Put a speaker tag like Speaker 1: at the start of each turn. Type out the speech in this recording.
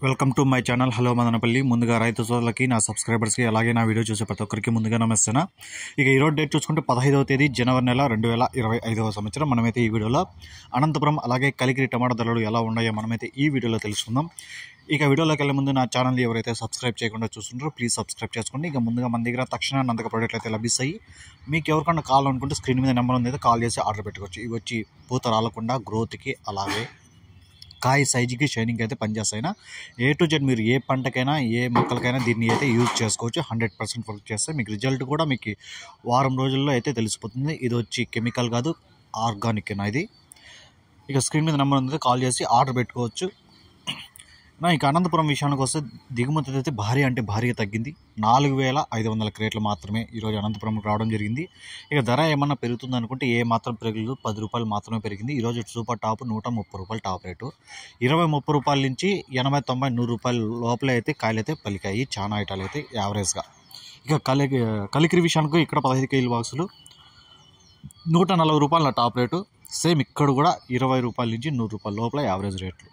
Speaker 1: Welcome to my channel. Hello Madanapalle. ముందుగా రైతు సోదరులకి, నా సబ్స్క్రైబర్స్కి, అలాగే నా వీడియో చూసే ప్రతి ఒక్కరికి ముందుగా నమస్తేనా. ఇక ఈరోజు డేట్ చూసుకుంటే 15వ తేదీ జనవరి నెల 2025వ సంవత్సరం. మనమైతే ఈ వీడియోలో అనంతపురం అలాగే కలికిరి టమాటా ధరలు ఎలా ఉన్నాయో మనమైతే ఈ వీడియోలో తెలుసుకుందాం. ఇక వీడియోలోకి వెళ్ళే ముందు నా ఛానల్ని ఎవరైతే సబ్స్క్రైబ్ చేయకుండా చూస్తుంటారో ప్లీజ్ సబ్స్క్రైబ్ చేసుకోండి. ఇక ముందుగా మన దగ్గర తక్షణ నందక ప్రోడక్ట్లు అయితే లభిస్తాయి. మీకు ఎవరికన్నా కాల్ అనుకుంటే స్క్రీన్ మీద నెంబర్ ఉంది, అయితే కాల్ చేసి ఆర్డర్ పెట్టుకోవచ్చు. ఇవి వచ్చి పూత రాలకుండా గ్రోత్కి, అలాగే కాయ సైజుకి, షైనింగ్కి అయితే పనిచేస్తాయినా. ఏ టు జెడ్ మీరు ఏ పంటకైనా ఏ మొక్కలకైనా దీన్ని అయితే యూజ్ చేసుకోవచ్చు. 100% వర్క్ చేస్తే మీకు రిజల్ట్ కూడా మీకు వారం రోజుల్లో అయితే తెలిసిపోతుంది. ఇది వచ్చి కెమికల్ కాదు, ఆర్గానిక్ ఇది. ఇక స్క్రీన్ మీద నెంబర్ ఉంది, కాల్ చేసి ఆర్డర్ పెట్టుకోవచ్చు. ఇక అనంతపురం విషయానికి వస్తే దిగుమతి అయితే భారీ అంటే భారీగా తగ్గింది. 4500 క్రేట్లు మాత్రమే ఈరోజు అనంతపురం రావడం జరిగింది. ఇక ధర ఏమన్నా పెరుగుతుంది అనుకుంటే ఏ మాత్రం పెరగలేదు, 10 రూపాయలు మాత్రమే పెరిగింది. ఈరోజు సూపర్ టాప్ 130 రూపాయలు టాప్ రేటు. 20-30 రూపాయల నుంచి 80-90-100 రూపాయల లోపలే అయితే కాయలు అయితే పలికాయి చాలా ఐటాలు అయితే యావరేజ్గా. ఇక కలికిరి విషయానికి ఇక్కడ 15 కేజీల బాక్సులు 140 రూపాయల టాప్ రేటు. సేమ్ ఇక్కడ కూడా 20 రూపాయల నుంచి 100 రూపాయల లోపల యావరేజ్ రేట్లు.